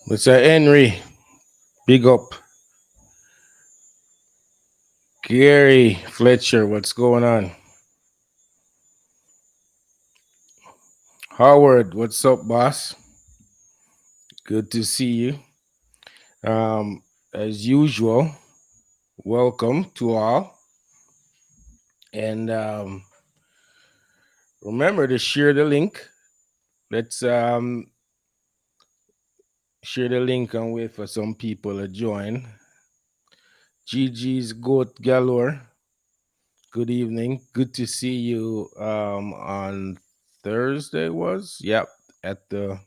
Mr. Henry, big up. Gary Fletcher, what's going on? Howard, what's up, boss? Good to see you. As usual, welcome to all. And remember to share the link. Let's share the link and wait for some people to join. GG's Goat Galore. Good evening. Good to see you on Thursday was? Yep, at the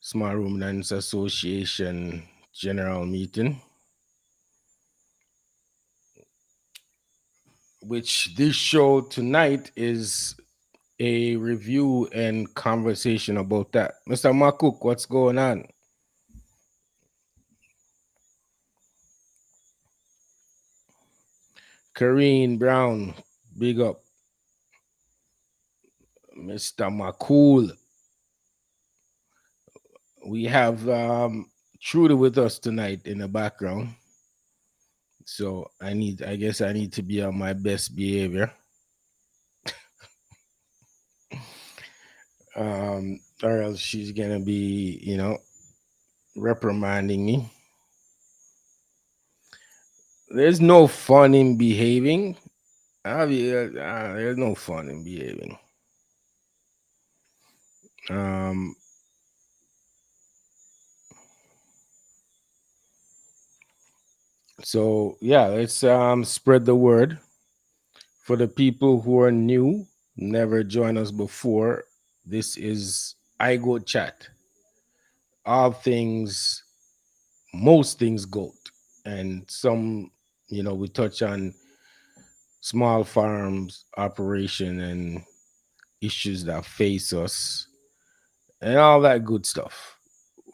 Small Ruminants Association general meeting, which this show tonight is a review and conversation about that. Mr. Makuk, what's going on? Kareen Brown, big up. Mr. Makul. We have Trudy with us tonight in the background. So I guess I need to be on my best behavior. Or else she's gonna be, reprimanding me. There's no fun in behaving. There's no fun in behaving. So yeah, let's spread the word for the people who are new, never joined us before. This is iGoat Chat. All things, most things goat, and some, we touch on small farms operation and issues that face us and all that good stuff.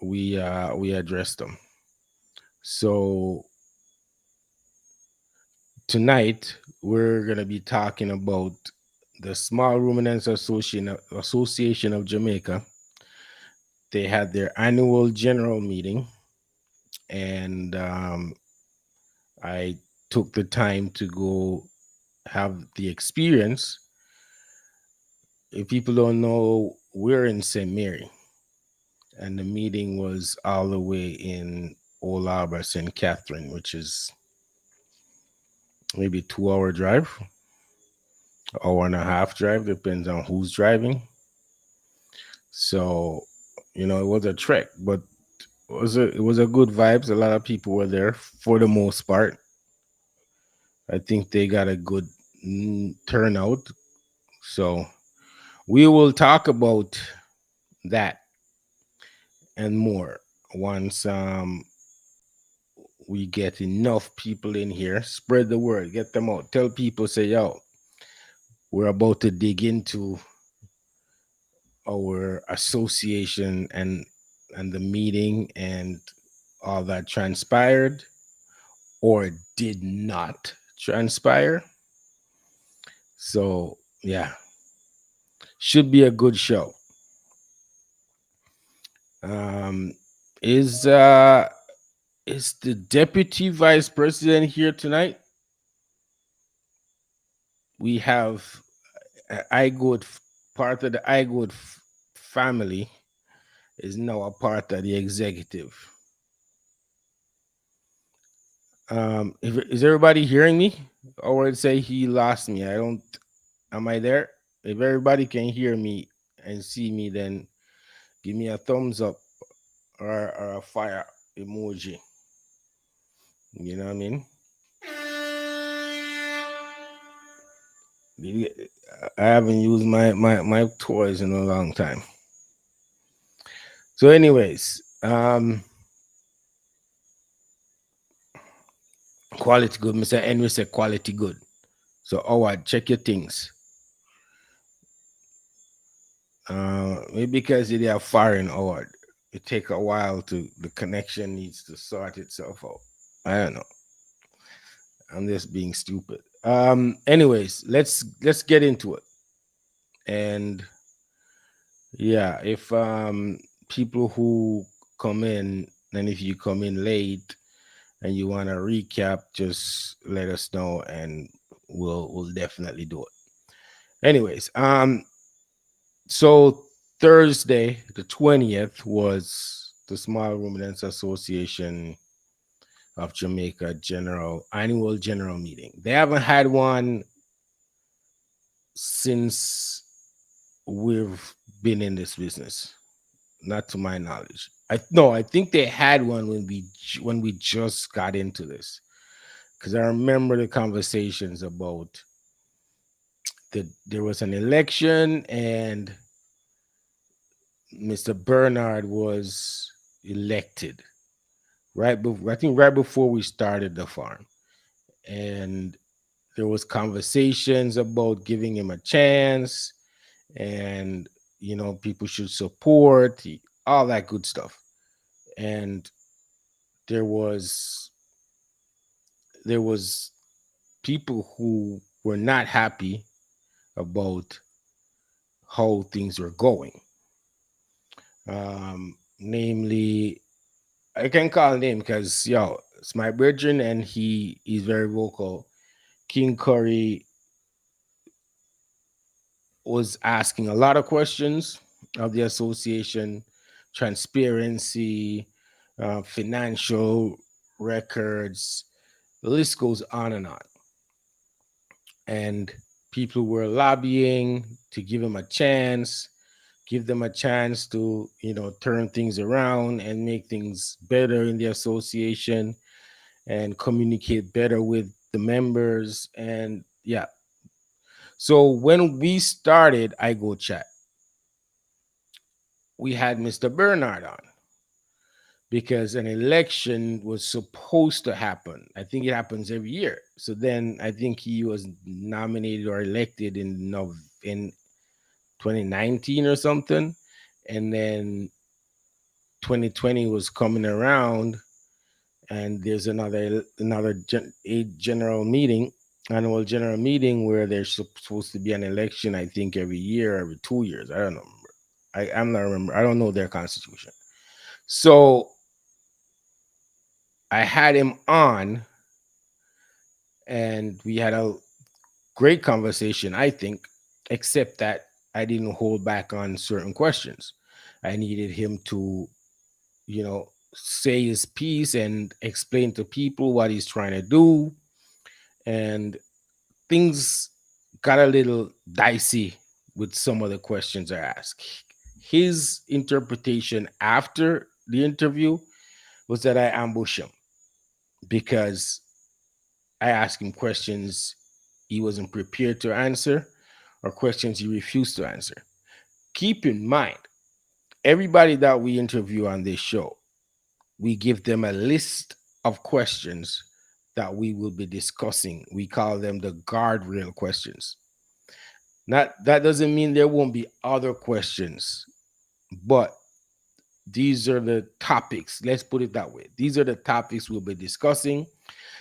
We address them. So tonight we're gonna be talking about the Small Ruminants Association of Jamaica. They had their annual general meeting, and I took the time to go have the experience. If people don't know, we're in St. Mary, and the meeting was all the way in Old Harbour, St. Catherine, which is maybe 2 hour drive, hour and a half drive, depends on who's driving. So, it was a trek, but it was a good vibes. A lot of people were there for the most part. I think they got a good turnout. So we will talk about that and more once we get enough people in here. Spread the word, get them out. Tell people, say, yo, we're about to dig into our association and the meeting and all that transpired or did not transpire. So yeah, should be a good show. Is the deputy vice president here tonight? We have iGoat, part of the iGoat family is now a part of the executive. Is everybody hearing me? Or would say he lost me? Am I there? If everybody can hear me and see me, then give me a thumbs up or a fire emoji. You know what I mean? I haven't used my toys in a long time. So, anyways, quality good. Mr. Henry said quality good. So, Howard, check your things. Maybe because they are foreign, Howard, it take a while the connection needs to sort itself out. I don't know. I'm just being stupid. Anyways, let's get into it. And yeah, if people who come in, and if you come in late and you want to recap, just let us know, and we'll definitely do it. Anyways, so Thursday the 20th was the Small Ruminants Association of Jamaica general annual general meeting. They haven't had one since we've been in this business, not to my knowledge. I think they had one when we just got into this, because I remember the conversations about that there was an election and Mr. Bernard was elected I think right before we started the farm, and there was conversations about giving him a chance, and people should support all that good stuff. And there was there was people who were not happy about how things were going. Namely, I can call name because it's my brethren, and he's very vocal. King Curry was asking a lot of questions of the association, transparency, financial records. The list goes on and on. And people were lobbying to give them a chance to, turn things around and make things better in the association and communicate better with the members. And yeah. So when we started iGoat Chat, we had Mr. Bernard on because an election was supposed to happen. I think it happens every year. So then I think he was nominated or elected in 2019 or something, and then 2020 was coming around, and there's a annual general meeting where there's supposed to be an election. I think every year, every 2 years. I don't know. I'm not remember. I don't know their constitution. So I had him on, and we had a great conversation, I think, except that I didn't hold back on certain questions. I needed him to, say his piece and explain to people what he's trying to do. And things got a little dicey with some of the questions I asked. His interpretation after the interview was that I ambushed him because I asked him questions he wasn't prepared to answer, or questions he refused to answer. Keep in mind, everybody that we interview on this show, we give them a list of questions that we will be discussing. We call them the guardrail questions. Not that doesn't mean there won't be other questions, but these are the topics. Let's put it that way. These are the topics we'll be discussing.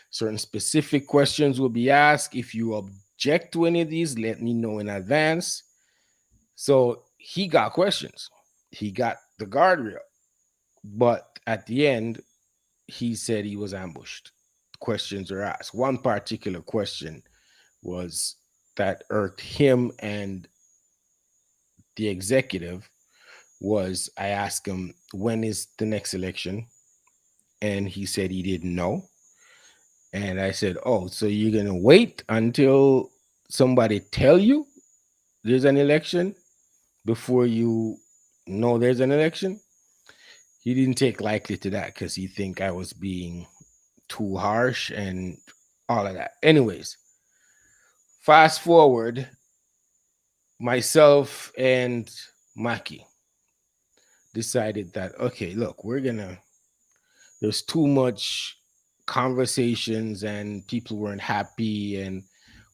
Certain specific questions will be asked. If you object to any of these, let me know in advance. So he got questions. He got the guardrail. But at the end, he said he was ambushed. Questions are asked. One particular question was that irked him and the executive was, I asked him, when is the next election? And he said he didn't know. And I said, oh, so you're going to wait until somebody tell you there's an election before you know there's an election? He didn't take likely to that because he think I was being too harsh and all of that. Anyways, fast forward, myself and Maki decided that, okay, look, there's too much conversations and people weren't happy, and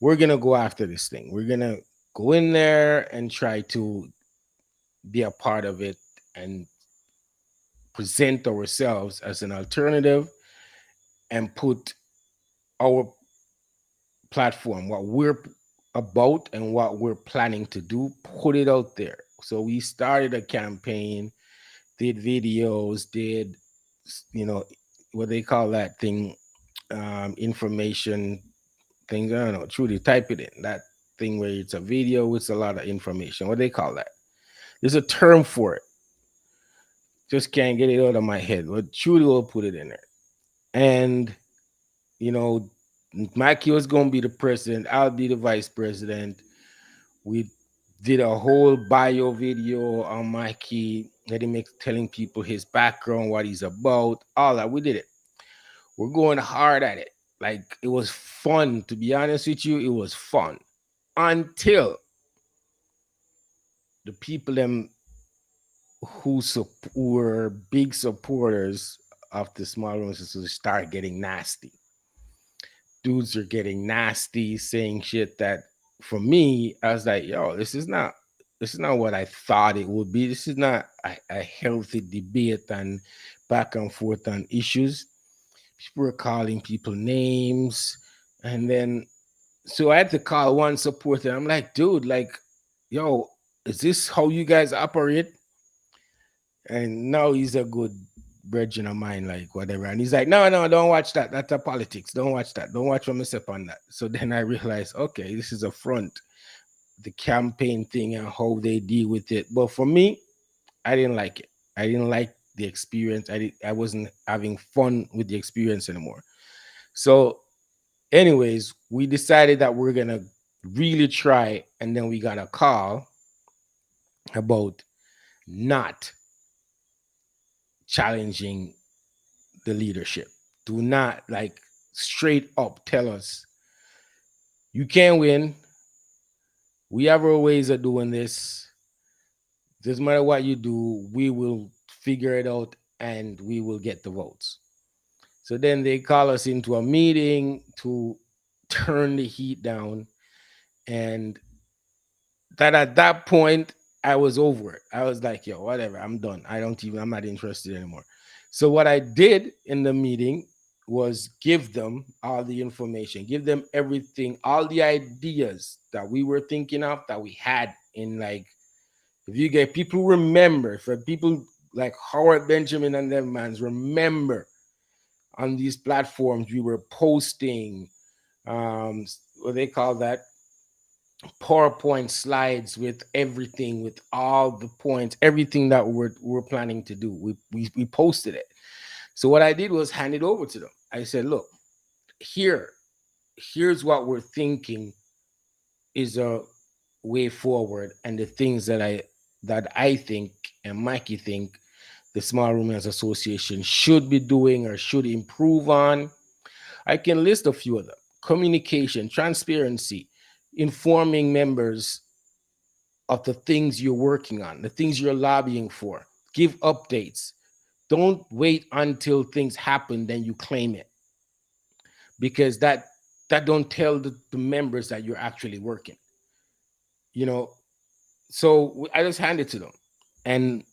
we're going to go after this thing. We're going to go in there and try to be a part of it and present ourselves as an alternative and put our platform, what we're about and what we're planning to do, put it out there. So we started a campaign did videos, did, you know, what they call that thing, information things. I don't know. Truly, type it in. That thing where it's a video with a lot of information. What they call that? There's a term for it. Just can't get it out of my head. But Trudy will put it in there. And you know, Mikey was gonna be the president. I'll be the vice president. We did a whole bio video on Mikey, letting me telling people his background, what he's about, all that. We did it. We're going hard at it. Like it was fun. To be honest with you, it was fun until the people them who were big supporters of the small rooms start getting nasty. Dudes are getting nasty, saying shit that for me, I was like, yo, this is not what I thought it would be. This is not a healthy debate and back and forth on issues. People were calling people names. And then so I had to call one supporter. I'm like, dude, like, yo, is this how you guys operate? And now he's a good brethren of mine, like whatever. And he's like, no, no, don't watch that. That's a politics. Don't watch that. Don't watch what me step on that. So then I realized, okay, this is a front, the campaign thing and how they deal with it. But for me, I didn't like it. I didn't like the experience. I wasn't having fun with the experience anymore. So, anyways, we decided that we're gonna really try, and then we got a call about not challenging the leadership. Do not like straight up tell us you can't win. We have our ways of doing this. Doesn't matter what you do, we will figure it out and we will get the votes. So then they call us into a meeting to turn the heat down. And that at that point, I was over it. I was like, yo, whatever, I'm done. I'm not interested anymore. So what I did in the meeting was give them all the information, give them everything, all the ideas that we were thinking of that we had in like, if you get people remember, for people like Howard Benjamin and them mans remember on these platforms we were posting what they call that, PowerPoint slides with everything, with all the points, everything that we're planning to do. We posted it. So what I did was hand it over to them. I said, look, here, here's what we're thinking is a way forward, and the things that I think and Mikey think the Small Roomers Association should be doing or should improve on. I can list a few of them: communication, transparency, informing members of the things you're working on, the things you're lobbying for. Give updates. Don't wait until things happen, then you claim it, because that don't tell the members that you're actually working. You know, so I just hand it to them, and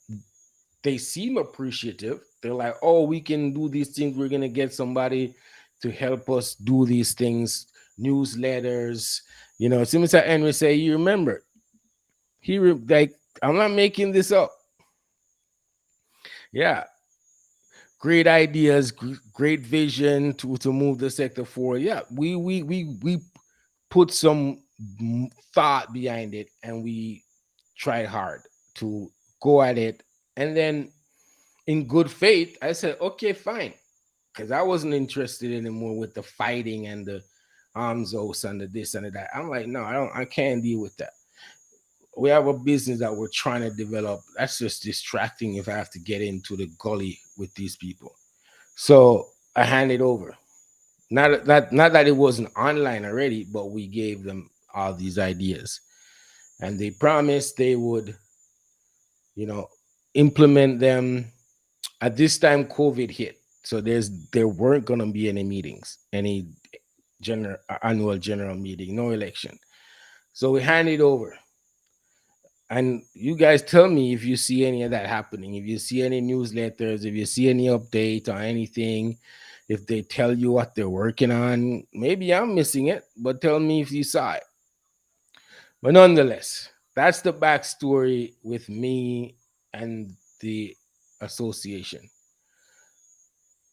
they seem appreciative. They're like, "Oh, we can do these things. We're gonna get somebody to help us do these things, newsletters." You know, as soon as Henry say, "You remember?" Like, I'm not making this up. Yeah, great ideas, great vision to move the sector forward. Yeah, we put some thought behind it, and we tried hard to go at it. And then, in good faith, I said, okay, fine, because I wasn't interested anymore with the fighting and the armsos and the this and the that. I'm like, no, I can't deal with that. We have a business that we're trying to develop. That's just distracting if I have to get into the gully with these people. So I handed over. Not that it wasn't online already, but we gave them all these ideas, and they promised they would, you know, implement them. At this time, COVID hit, so there weren't gonna be any meetings, any general annual general meeting, no election. So we handed over. And you guys tell me if you see any of that happening, if you see any newsletters, if you see any update or anything, if they tell you what they're working on. Maybe I'm missing it, but tell me if you saw it. But nonetheless, that's the backstory with me and the association.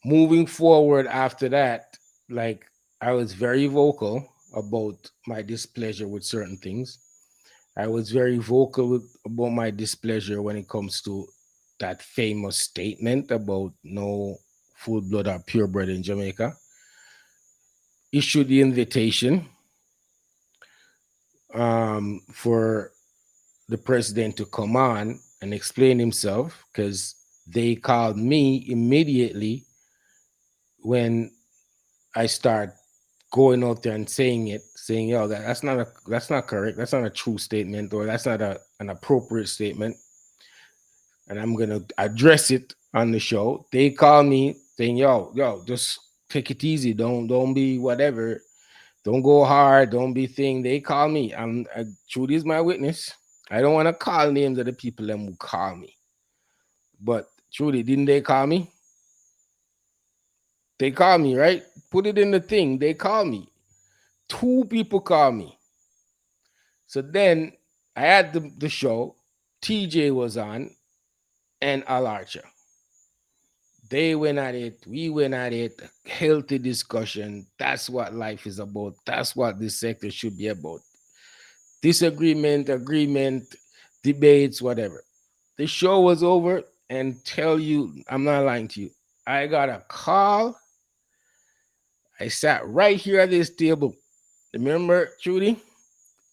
Moving forward after that, like I was very vocal about my displeasure with certain things. I was very vocal about my displeasure when it comes to that famous statement about no full blood or purebred in Jamaica. Issued the invitation for the president to come on and explain himself because they called me immediately when I start going out there and saying it, saying, "Yo, that's not correct. That's not a true statement, or that's not an appropriate statement." And I'm gonna address it on the show. They call me saying, "Yo, just take it easy. Don't be whatever. Don't go hard. Don't be thing." They call me. Trudy is my witness. I don't want to call names of the people them who call me, but Trudy, didn't they call me? They call me, right? Put it in the thing. They call me. Two people call me. So then I had the show. TJ was on and Al Archer. They went at it. We went at it. Healthy discussion. That's what life is about. That's what this sector should be about. Disagreement, agreement, debates, whatever. The show was over, and tell you, I'm not lying to you. I got a call. I sat right here at this table. Remember, Trudy?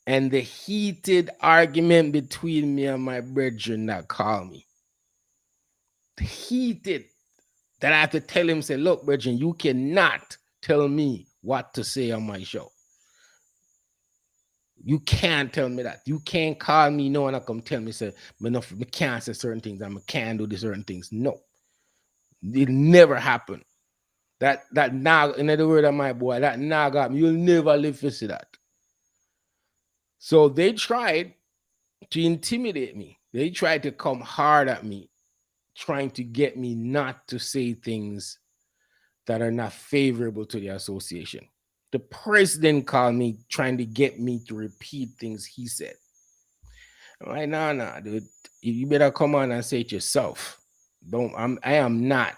And the heated argument between me and my brethren that called me. Heated. That I have to tell him, say, look, brethren, you cannot tell me what to say on my show. You can't tell me that. You can't call me no and come tell me, say, me can't say certain things and I can't do the certain things. No. It never happened. That nag, in other words of my boy, that nag up, you'll never live to see that. So they tried to intimidate me. They tried to come hard at me, trying to get me not to say things that are not favorable to the association. The president called me trying to get me to repeat things he said. I'm like, nah, dude. You better come on and say it yourself. I am not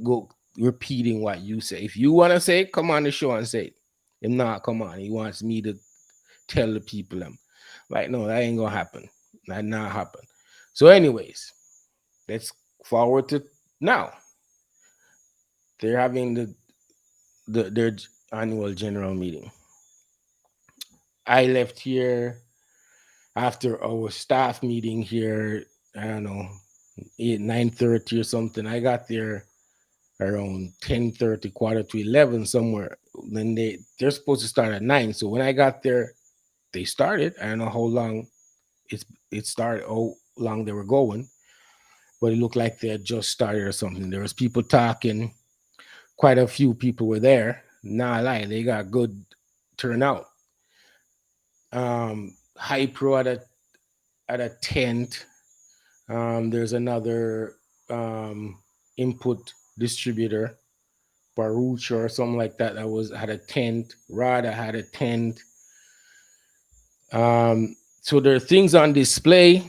go repeating what you say. If you want to say it, come on the show and say it. If not, come on. He wants me to tell the people them. Like, no, that ain't gonna happen. That not happen. So, anyways, let's forward to now. They're having their annual general meeting. I left here after our staff meeting here. I don't know, 9:30 or something. I got there around 10:30, quarter to 11 somewhere. Then they're supposed to start at 9. So when I got there, they started. I don't know how long it started, how long they were going, but it looked like they had just started or something. There was people talking. Quite a few people were there. Nah, lie, they got good turnout. Hypro at a tent. There's another input distributor, Baruch or something like that. Had a tent. Rada had a tent. So there are things on display.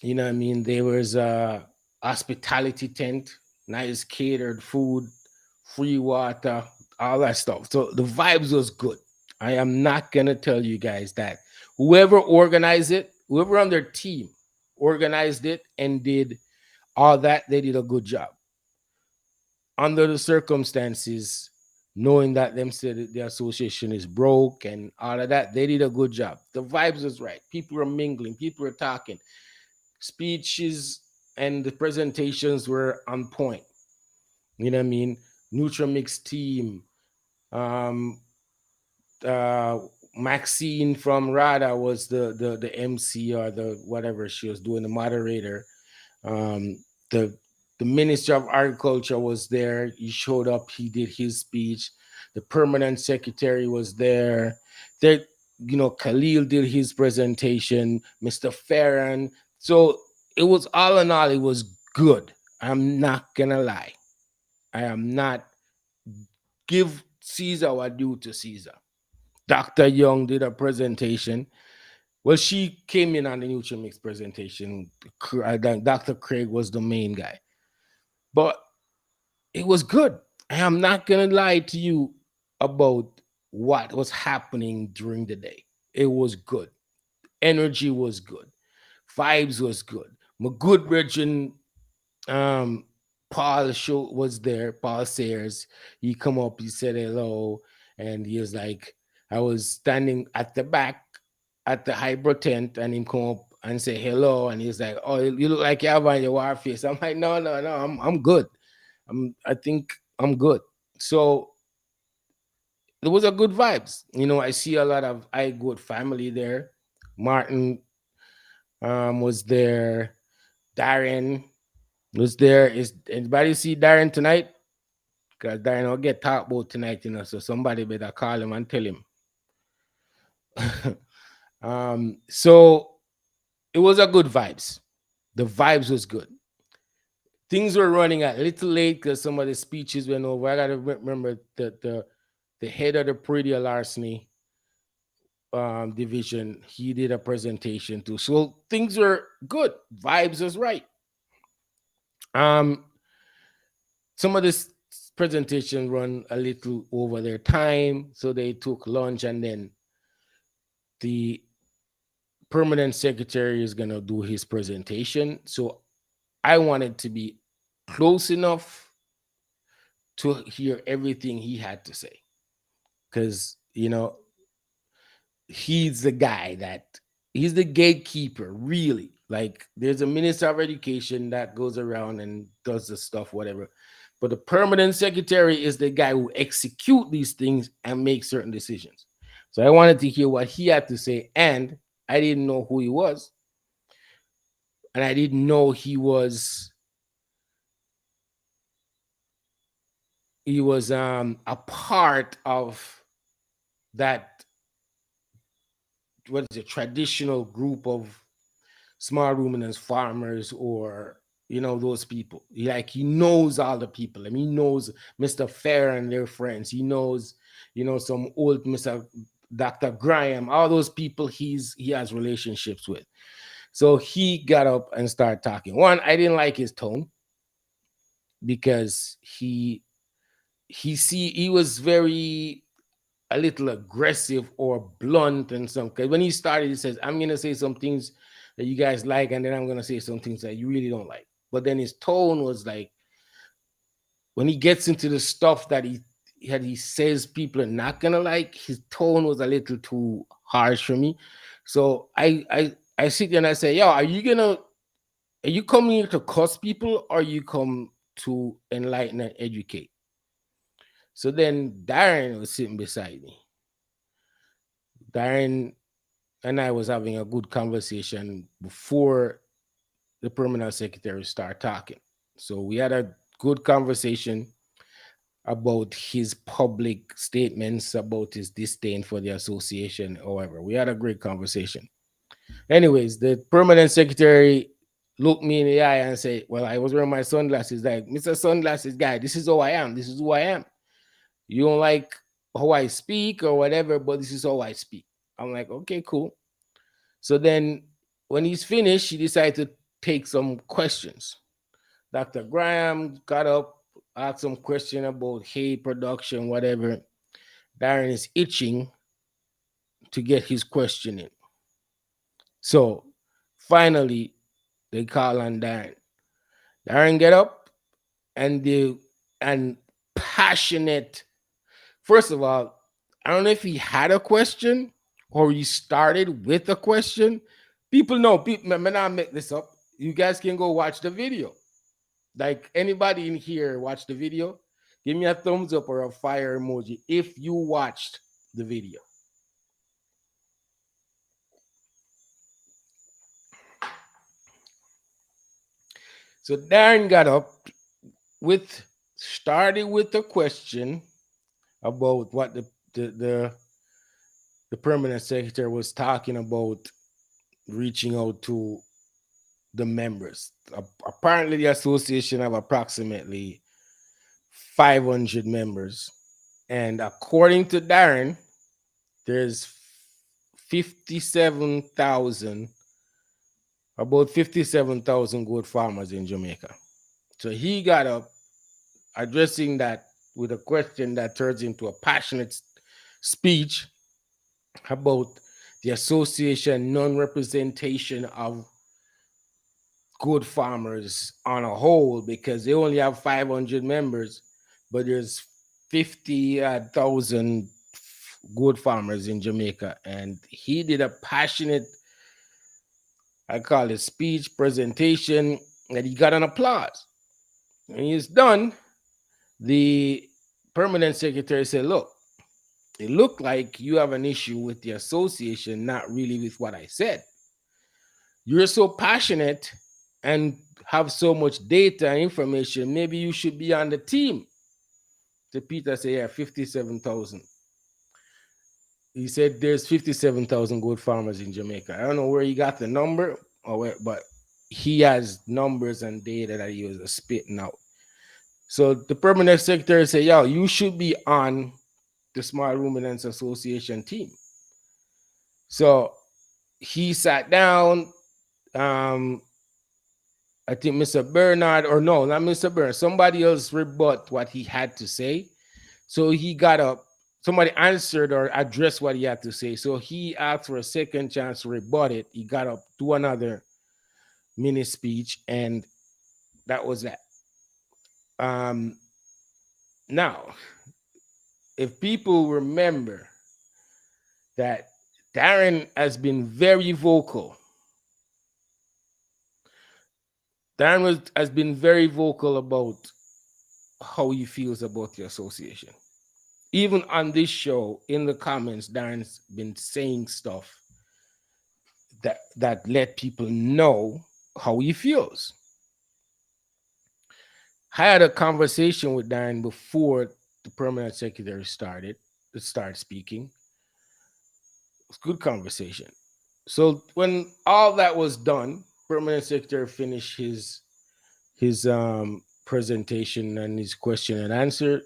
You know what I mean? There was a hospitality tent, nice catered food, free water, all that stuff. So the vibes was good. I am not gonna tell you guys that whoever organized it, whoever on their team organized it and did all that, they did a good job. Under the circumstances, knowing that them said the association is broke and all of that, they did a good job. The vibes was right. People were mingling, people were talking. Speeches and the presentations were on point. You know what I mean? Nutramix team, um, Maxine from RADA was the MC or the whatever she was doing, the moderator. The Minister of Agriculture was there. He showed up. He did his speech. The permanent secretary was there. There, Khalil did his presentation. Mr. Farron. So it was all in all, it was good. I'm not gonna lie. I am not. Give Caesar what due to Caesar. Dr. Young did a presentation. Well, she came in on the Nutrimix presentation. Dr. Craig was the main guy, but it was good. I'm not gonna lie to you about what was happening during the day. It was good. Energy was good. Vibes was good. My good brethren, um, Paul show was there. Paul Sayers. He come up. He said hello, and he was like, I was standing at the back at the hybrid tent, and him come up and say hello, and he's like, "Oh, you look like you have on your war face." I'm like, "No, no, no. I'm good. I think I'm good." So it was a good vibes. I see a lot of iGoat family there. Martin was there. Darren was there. Is anybody see Darren tonight? Because Darren will get talked about tonight, so somebody better call him and tell him. So it was a good vibes. The vibes was good. Things were running a little late because some of the speeches went over. I gotta remember that the head of the predial larceny division, he did a presentation too. So things were good. Vibes was right. Um, some of this presentation run a little over their time, so they took lunch, and then the permanent secretary is gonna do his presentation. So I wanted to be close enough to hear everything he had to say, because he's the guy that he's the gatekeeper, really. Like, there's a minister of education that goes around and does the stuff, whatever, but the permanent secretary is the guy who execute these things and make certain decisions. So I wanted to hear what he had to say, and I didn't know who he was, and I didn't know he was a part of that, what is it, traditional group of small ruminants farmers, or those people. He knows all the people. I mean, he knows Mr. Fair and their friends. He knows some old Mr. Dr. Graham, all those people he has relationships with. So he got up and started talking. One, I didn't like his tone, because he was very a little aggressive or blunt and some. Because when he started, he says, "I'm gonna say some things that you guys like, and then I'm gonna say some things that you really don't like." But then his tone was like, when he gets into the stuff that he says people are not gonna like, his tone was a little too harsh for me. So I sit there and I say, "Yo, are you coming here to cuss people, or you come to enlighten and educate?" So then Darren was sitting beside me. Darren and I was having a good conversation before the permanent secretary started talking. So we had a good conversation about his public statements about his disdain for the association. However, we had a great conversation. Anyways, the permanent secretary looked me in the eye and said, "Well, I was wearing my sunglasses." Like, "Mr. Sunglasses guy, this is who I am. This is who I am. You don't like how I speak or whatever, but this is how I speak." I'm like, "Okay, cool." So then when he's finished, he decided to take some questions. Dr. Graham got up, asked some question about hay production, whatever. Darren is itching to get his question in. So finally, they call on Darren. Darren get up, and passionate. First of all, I don't know if he had a question or he started with a question. People know. People, may not make this up. You guys can go watch the video. Like, anybody in here watch the video? Give me a thumbs up or a fire emoji if you watched the video. So Darren got up started with a question about what the permanent secretary was talking about, reaching out to the members. Apparently, the association have approximately 500 members, and according to Darren, there's 57,000, about 57,000 goat farmers in Jamaica. So he got up addressing that with a question that turns into a passionate speech about the association non-representation of good farmers on a whole, because they only have 500 members, but there's 50,000 good farmers in Jamaica. And he did a passionate, I call it speech presentation, and he got an applause. When he's done, the permanent secretary said, "Look, it looked like you have an issue with the association, not really with what I said. You're so passionate and have so much data and information. Maybe you should be on the team." So Peter said, "Yeah, 57,000." He said, "There's 57,000 goat farmers in Jamaica." I don't know where he got the number, or where, but he has numbers and data that he was spitting out. So the permanent secretary said, "Yo, you should be on the Small Ruminants Association team." So he sat down. Um, I think Mr. Bernard, or no, not Mr. Bernard, somebody else rebut what he had to say. So he got up, somebody answered or addressed what he had to say. So he asked for a second chance to rebut it. He got up to another mini speech, and that was that. Um, Now, if people remember that Darren has been very vocal, has been very vocal about how he feels about the association. Even on this show, in the comments, Darren's been saying stuff that let people know how he feels. I had a conversation with Darren before the permanent secretary started speaking. It's a good conversation. So when all that was done, permanent secretary finished his presentation and his question and answer.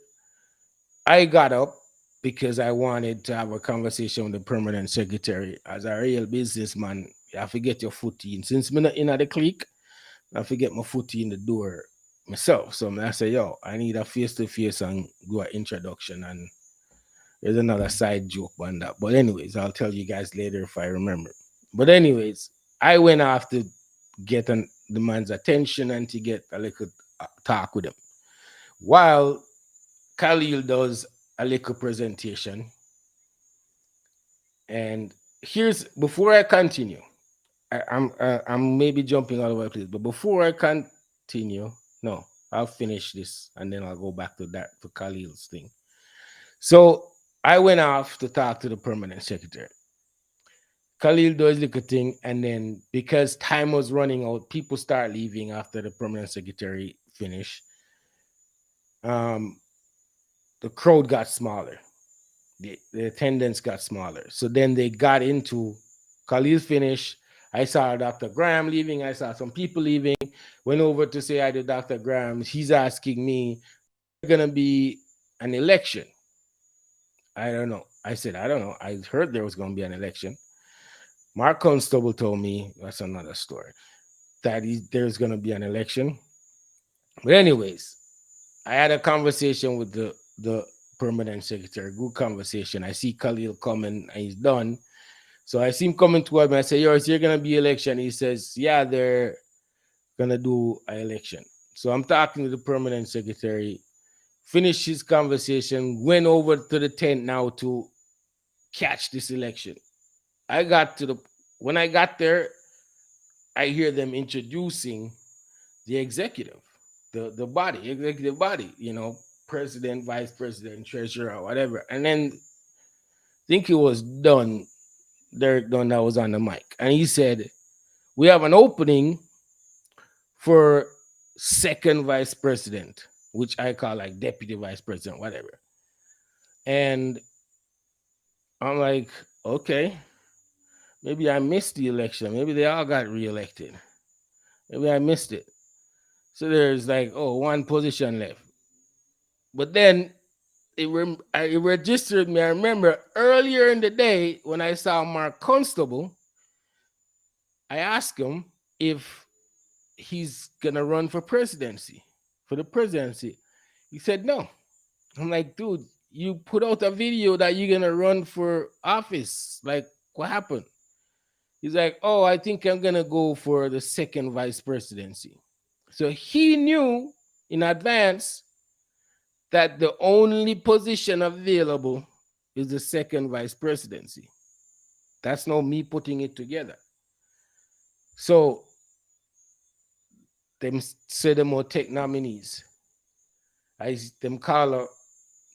I got up because I wanted to have a conversation with the permanent secretary. As a real businessman, you have to get your foot in. Since I'm not in at the clique, I have to get my foot in the door myself. So I say, "Yo, I need a face to face and do an introduction." And there's another side joke on that. But anyways, I'll tell you guys later if I remember. But anyways, I went off to get the man's attention and to get a little talk with him. While Khalil does a little presentation. And here's, before I continue, I'm maybe jumping all over the place, but before I continue, no, I'll finish this and then I'll go back to that, to Khalil's thing. So I went off to talk to the permanent secretary. Khalil does little thing, and then because time was running out, people start leaving after the permanent secretary finished. Um, the crowd got smaller. The attendance got smaller. So then they got into Khalil finish. I saw Dr. Graham leaving. I saw some people leaving. Went over to say hi to Dr. Graham. He's asking me, "Gonna be an election?" I don't know. I said, "I don't know. I heard there was gonna be an election." Mark Constable told me, that's another story, that there's gonna be an election. But anyways, I had a conversation with the permanent secretary. Good conversation. I see Khalil coming and he's done. So I see him coming toward me. I say, "Yo, is there gonna be election?" He says, "Yeah, they're gonna do an election." So I'm talking to the permanent secretary, finished his conversation, went over to the tent now to catch this election. I got to the When I got there, I hear them introducing the executive, the body, executive body, president, vice president, treasurer, or whatever. And then I think it was done, Derek Dunn, that was on the mic. And he said, "We have an opening for second vice president," which I call like deputy vice president, whatever. And I'm like, okay, maybe I missed the election. Maybe they all got reelected. Maybe I missed it. So there's like, oh, one position left. But then it registered me. I remember earlier in the day when I saw Mark Constable, I asked him if he's gonna run for presidency, for the presidency. He said no. I'm like, dude, you put out a video that you're gonna run for office. Like, what happened? He's like, oh, I think I'm gonna go for the second vice presidency. So he knew in advance that the only position available is the second vice presidency. That's not me putting it together. So them say them will take nominees. I them call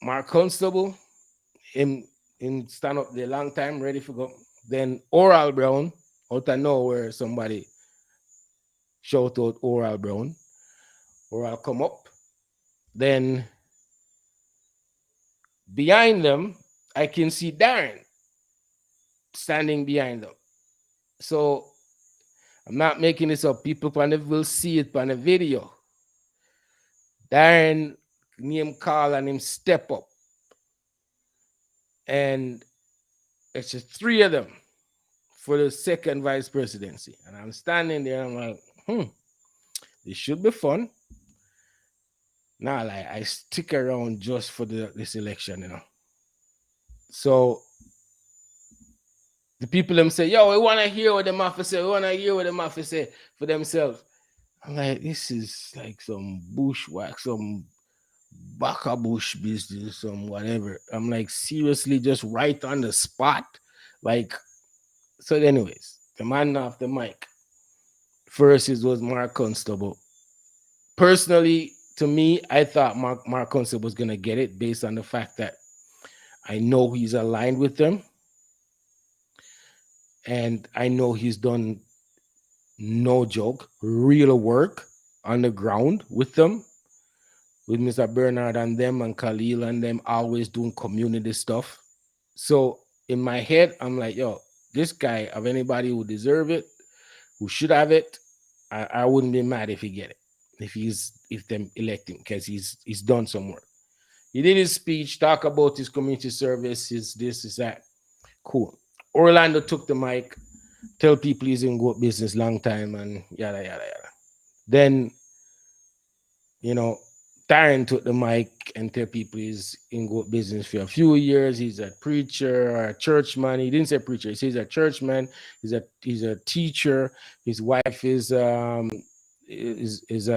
Mark Constable, him stand up there long time, ready for go. Then Oral Brown, out of nowhere, somebody shout out Oral Brown. Oral come up. Then behind them, I can see Darren standing behind them. So I'm not making this up. People will see it on the video. Darren name call and him step up. And it's just three of them for the second vice presidency. And I'm standing there and I'm like, this should be fun. Nah, like I stick around just for this election, So the people them say, yo, we want to hear what them have to say. We want to hear what them have to say for themselves. I'm like, this is like some bushwhack, some baka bush business, some whatever. I'm like, seriously, just right on the spot. Like, so anyways, the man off the mic. First, it was Mark Constable. Personally, to me, I thought Mark Constable was going to get it based on the fact that I know he's aligned with them. And I know he's done, no joke, real work on the ground with them, with Mr. Bernard and them and Khalil and them, always doing community stuff. So in my head, I'm like, yo, this guy, of anybody who deserve it, who should have it, I wouldn't be mad if he get it, if them elect him, because he's done some work. He did his speech, talk about his community service, his this, his that. Cool. Orlando took the mic, tell people he's in GOAT business long time and yada, yada, yada. Then, Darren took the mic and tell people he's in GOAT business for a few years. He's a preacher or a churchman. He didn't say preacher. He says he's a churchman. He's a teacher. His wife is a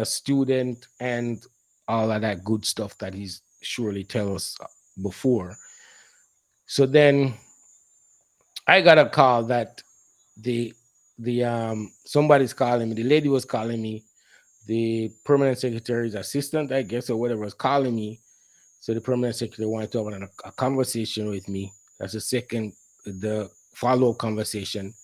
student and all of that good stuff that he's surely tell us before. So then I got a call that the somebody's calling me. The lady was calling me. The permanent secretary's assistant, I guess, or whatever, was calling me. So the permanent secretary wanted to have a conversation with me. That's the follow-up conversation,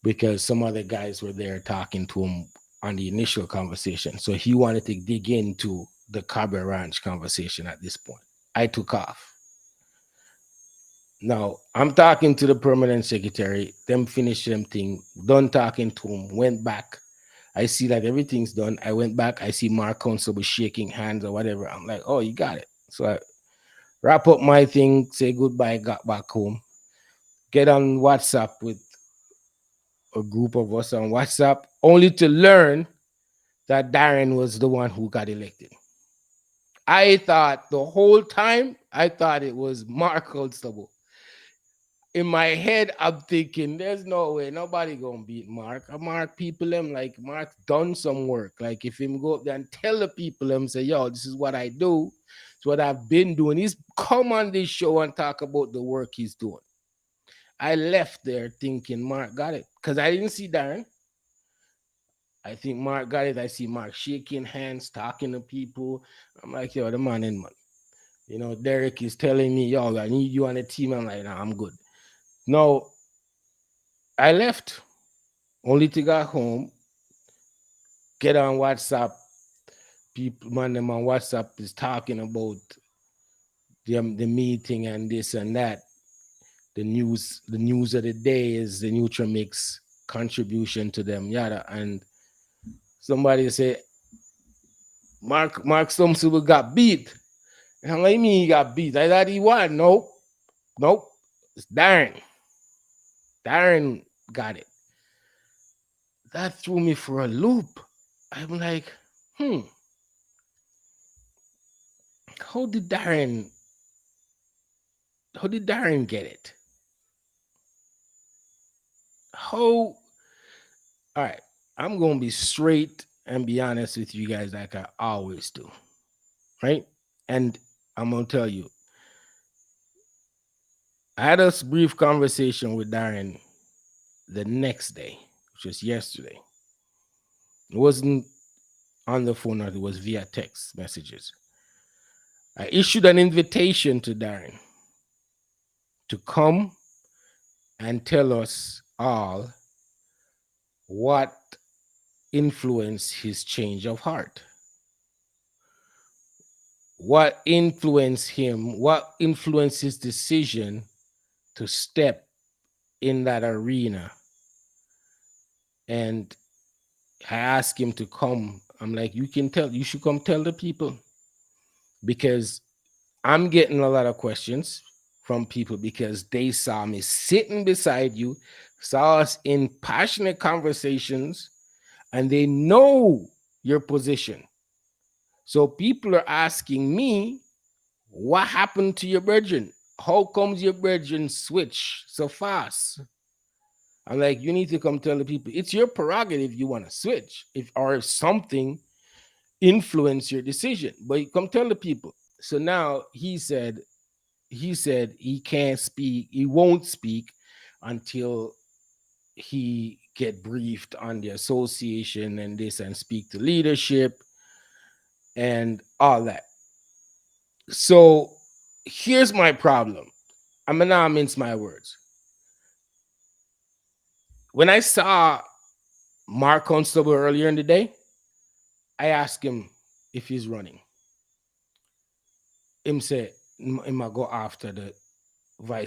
because some other guys were there talking to him on the initial conversation. So he wanted to dig into the Cabo Ranch conversation at this point. I took off. Now, I'm talking to the permanent secretary, them finished them thing, done talking to him, went back. I see that everything's done. I went back. I see Mark Constable shaking hands or whatever. I'm like, oh, you got it. So I wrap up my thing, say goodbye, got back home, get on WhatsApp with a group of us on WhatsApp, only to learn that Darren was the one who got elected. I thought the whole time, it was Mark Constable. In my head, I'm thinking, there's no way nobody gonna beat Mark. Mark people him like Mark done some work. Like if him go up there and tell the people him, say, yo, this is what I do. It's what I've been doing. He's come on this show and talk about the work he's doing. I left there thinking Mark got it. Because I didn't see Darren. I think Mark got it. I see Mark shaking hands, talking to people. I'm like, yo, the man in man. Derek is telling me, yo, I need you on the team. I'm like, nah, I'm good. No, I left only to go home, get on WhatsApp. People, man, them on WhatsApp is talking about the meeting and this and that. The news of the day is the Nutrimix contribution to them, yada. And somebody say, Mark Stumsel got beat. And I'm like, me, he got beat. I thought he won. Nope. Nope. It's Darren. Darren got it. That threw me for a loop. I'm like, hmm, how did Darren how did Darren get it? How all right. I'm gonna be straight and be honest with you guys like I always do. Right? And I'm gonna tell you, I had a brief conversation with Darren the next day, which was yesterday. It wasn't on the phone, or it was via text messages. I issued an invitation to Darren to come and tell us all what influenced his change of heart. What influenced him? What influenced his decision to step in that arena? And I asked him to come. I'm like, you should come tell the people, because I'm getting a lot of questions from people because they saw me sitting beside you, saw us in passionate conversations, and they know your position. So people are asking me, what happened to your brethren? How comes your brethren switch so fast? I'm like, you need to come tell the people. It's your prerogative you want to switch, if something influence your decision, but you come tell the people. So now he said he can't speak, he won't speak until he get briefed on the association and this, and speak to leadership and all that. So here's my problem. I'm gonna now mince my words. When I saw Mark Constable earlier in the day, I asked him if he's running. Him say him I go after the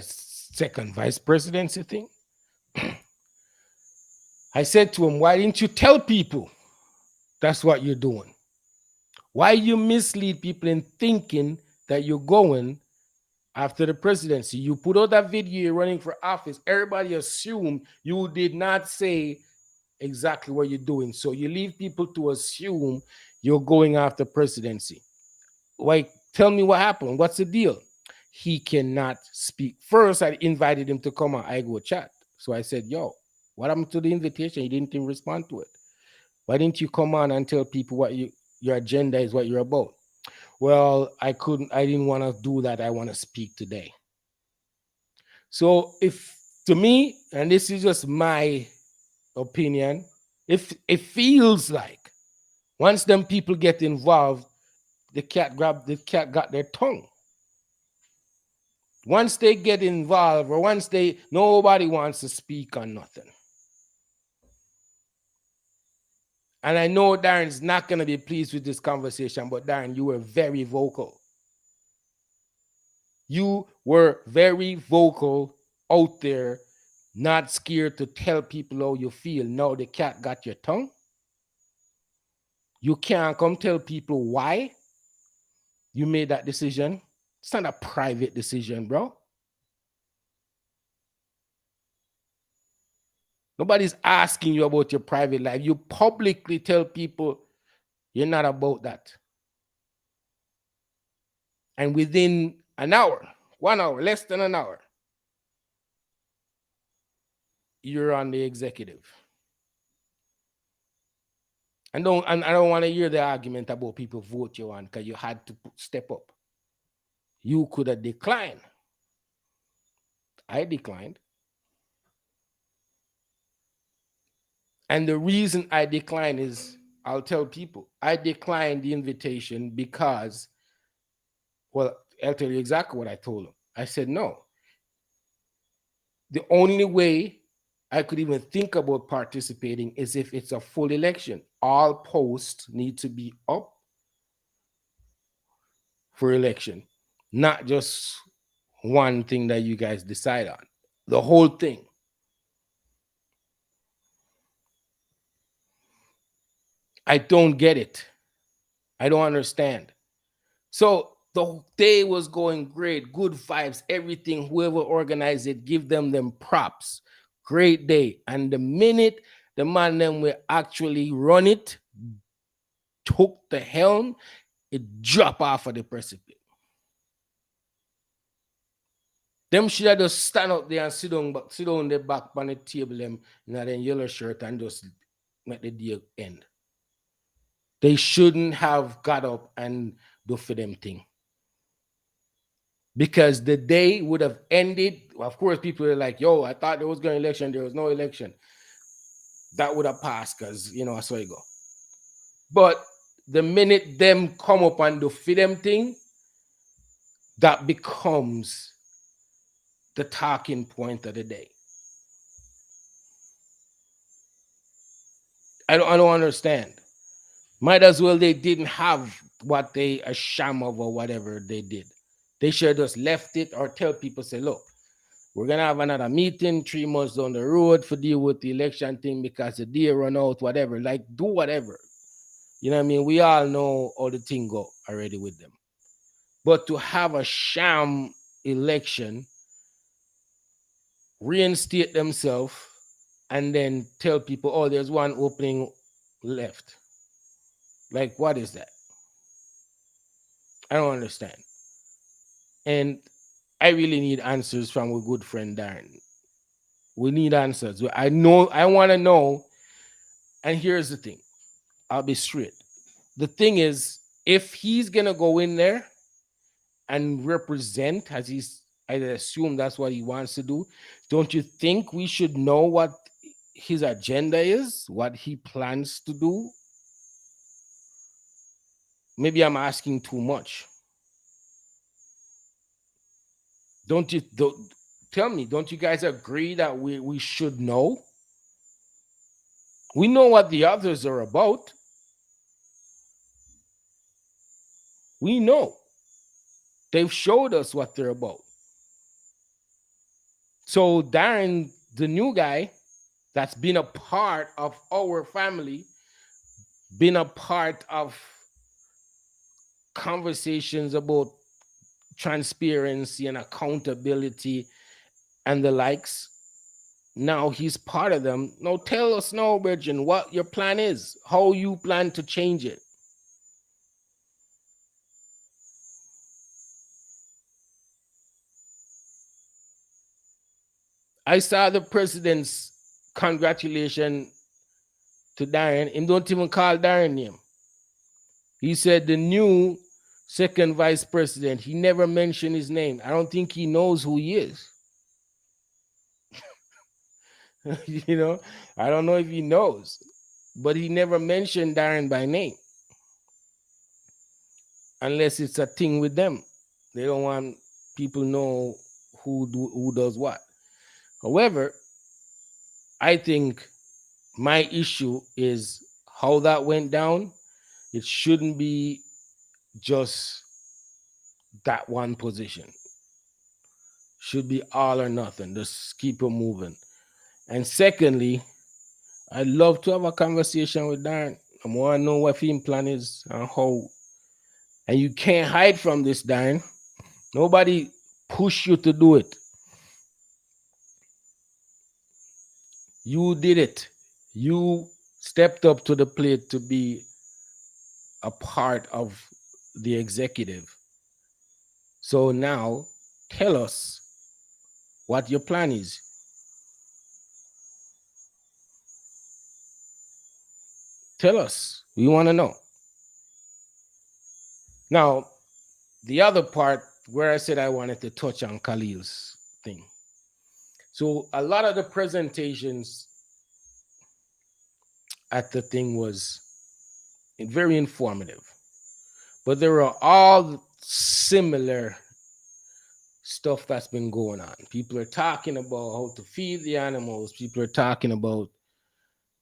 second vice presidency thing. I said to him, why didn't you tell people that's what you're doing? Why you mislead people in thinking that you're going after the presidency? You put out that video you're running for office. Everybody assumed you did not say exactly what you're doing. So you leave people to assume you're going after presidency. Why? Tell me what happened. What's the deal? He cannot speak. First, I invited him to come on iGoat chat. So I said, yo, what happened to the invitation? He didn't even respond to it. Why didn't you come on and tell people what your agenda is, what you're about? Well, I didn't want to do that. I want to speak today. So if, to me, and this is just my opinion, if it feels like once them people get involved, the cat got their tongue. Once they get involved, or once nobody wants to speak on nothing. And I know Darren's not going to be pleased with this conversation, but Darren, you were very vocal. You were very vocal out there, not scared to tell people how you feel. Now the cat got your tongue. You can't come tell people why you made that decision. It's not a private decision, bro. Nobody's asking you about your private life. You publicly tell people you're not about that. And within an hour, 1 hour, less than an hour, you're on the executive. And I don't want to hear the argument about people vote you on because you had to step up. You could have declined. I declined. And the reason I declined is, I'll tell people, I declined the invitation because, well, I'll tell you exactly what I told them. I said, no. The only way I could even think about participating is if it's a full election. All posts need to be up for election, not just one thing that you guys decide on. The whole thing. I don't get it. I don't understand. So The day was going great, good vibes, everything. Whoever organized it, give them props. Great day. And the minute the man them will actually run it, took the helm, it drop off of the precipice. Them should have just stand up there and sit down the back on the table them in a yellow shirt and just make the deal end. They shouldn't have got up and do for them thing. Because the day would have ended. Of course, people are like, yo, I thought there was going to election. There was no election. That would have passed because, I saw it go. But the minute them come up and do for them thing, that becomes the talking point of the day. I don't understand. Might as well they didn't have what they a sham of or whatever they did. They should have just left it or tell people, say, look, we're gonna have another meeting 3 months down the road for deal with the election thing because the day run out, whatever. Like, do whatever. You know what I mean? We all know how the thing go already with them. But to have a sham election, reinstate themselves, and then tell people, oh, there's one opening left. Like, what is that? I don't understand. And I really need answers from a good friend, Darren. We need answers. I want to know. And here's the thing. I'll be straight. The thing is, if he's going to go in there and represent, I assume that's what he wants to do, don't you think we should know what his agenda is, what he plans to do? Maybe I'm asking too much. Tell me, don't you guys agree that we should know? We know what the others are about. We know. They've showed us what they're about. So Darren, the new guy that's been a part of our family, been a part of conversations about transparency and accountability and the likes. Now he's part of them. Now tell us now, Virgin, what your plan is, how you plan to change it. I saw the president's congratulation to Darren. Him don't even call Darren name. He said the new second vice president. He never mentioned his name. I don't think he knows who he is. I don't know if he knows, but he never mentioned Darren by name. Unless it's a thing with them. They don't want people know who does what. However, I think my issue is how that went down. It shouldn't be just that one position. Should be all or nothing. Just keep it moving. And secondly, I'd love to have a conversation with Darren. I want to know what his plan is and how. And you can't hide from this, Darren. Nobody pushed you to do it. You did it. You stepped up to the plate to be a part of the executive. So now tell us what your plan is. Tell us. We want to know. Now, the other part where I said I wanted to touch on Khalil's thing. So a lot of the presentations at the thing was very informative, but there are all similar stuff that's been going on. People are talking about how to feed the animals. People are talking about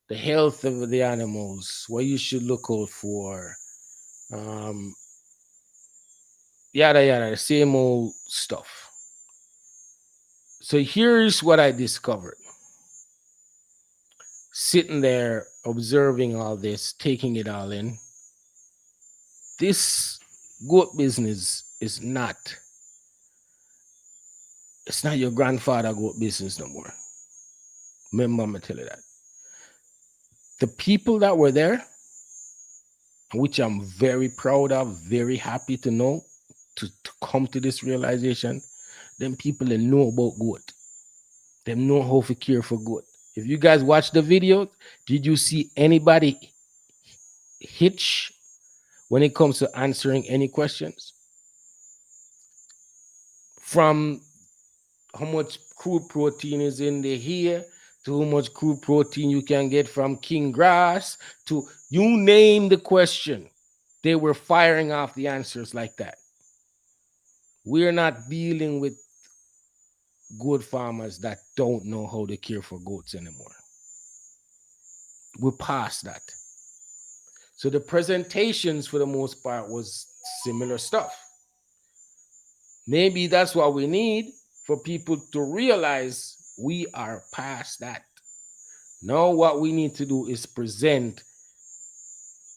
the health of the animals, what you should look out for, yada yada, the same old stuff. So here's what I discovered. Sitting there, observing all this, taking it all in. This Goat business is not, it's not your grandfather goat business no more. Remember, I'm gonna tell you that. The people that were there, which I'm very proud of, very happy to know, to come to this realization, them people that know about goat. Them know how to care for goat. If you guys watch the video, did you see anybody hitch when it comes to answering any questions? From how much crude protein is in the hair, to how much crude protein you can get from king grass, to you name the question. They were firing off the answers like that. We're not dealing with goat farmers that don't know how to care for goats anymore. We're past that. So the presentations for the most part was similar stuff. Maybe that's what we need for people to realize we are past that. Now what we need to do is present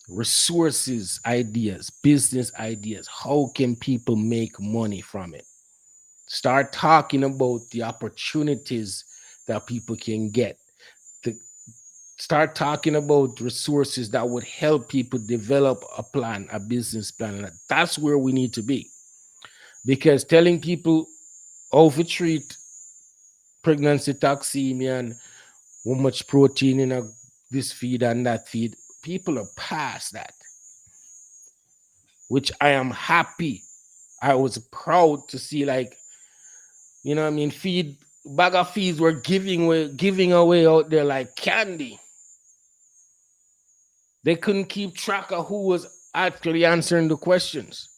resources, ideas, business ideas. How can people make money from it? Start talking about the opportunities that people can get. To start talking about resources that would help people develop a plan, a business plan. That's where we need to be. Because telling people how to treat pregnancy toxemia and how much protein in this feed and that feed, people are past that, which I am happy. I was proud to see, like, you know what I mean, feed bag of feeds were giving away out there like candy. They couldn't keep track of who was actually answering the questions.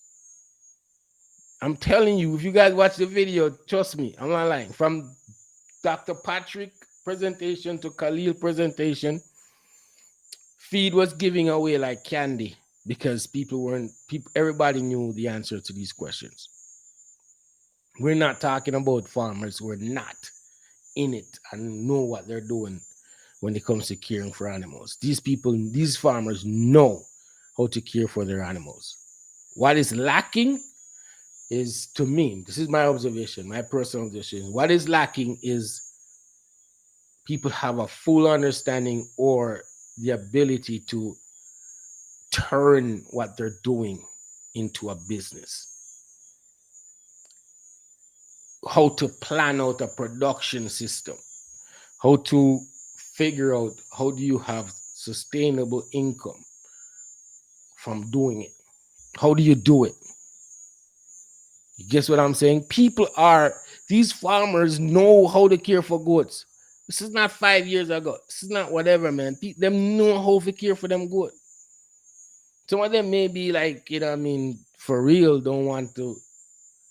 I'm telling you, if you guys watch the video, trust me, I'm not lying. From Dr. Patrick presentation to Khalil presentation, feed was giving away like candy because everybody knew the answer to these questions. We're not talking about farmers who are not in it and know what they're doing when it comes to caring for animals. These farmers know how to care for their animals. What is lacking is, to me, this is my observation, my personal observation. What is lacking is people have a full understanding or the ability to turn what they're doing into a business. How to plan out a production system, how to figure out how do you have sustainable income from doing it. How do you do it? You guess what I'm saying? These farmers know how to care for goats. This is not 5 years ago. This is not whatever, man. Them know how to care for them goats. Some of them may be like, you know what I mean, for real, don't want to,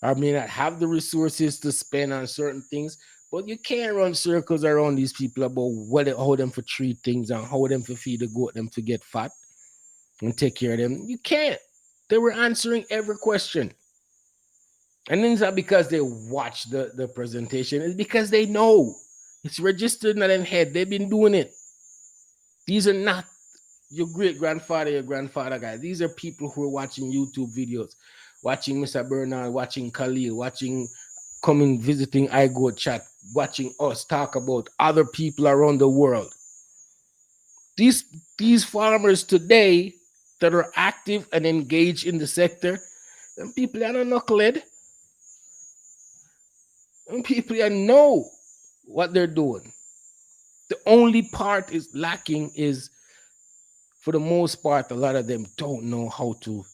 I mean, not have the resources to spend on certain things, but you can't run circles around these people about how them for treat things and how them for feed the goat, them to get fat and take care of them. You can't. They were answering every question. And then it's not because they watch the presentation, it's because they know. It's registered in their head. They've been doing it. These are not your great grandfather, your grandfather guys. These are people who are watching YouTube videos, watching Mr. Bernard, watching Khalil, coming visiting iGoat chat, watching us talk about other people around the world. These farmers today that are active and engaged in the sector, and people are not knucklehead. And people that know what they're doing. The only part is lacking is, for the most part, a lot of them don't know how to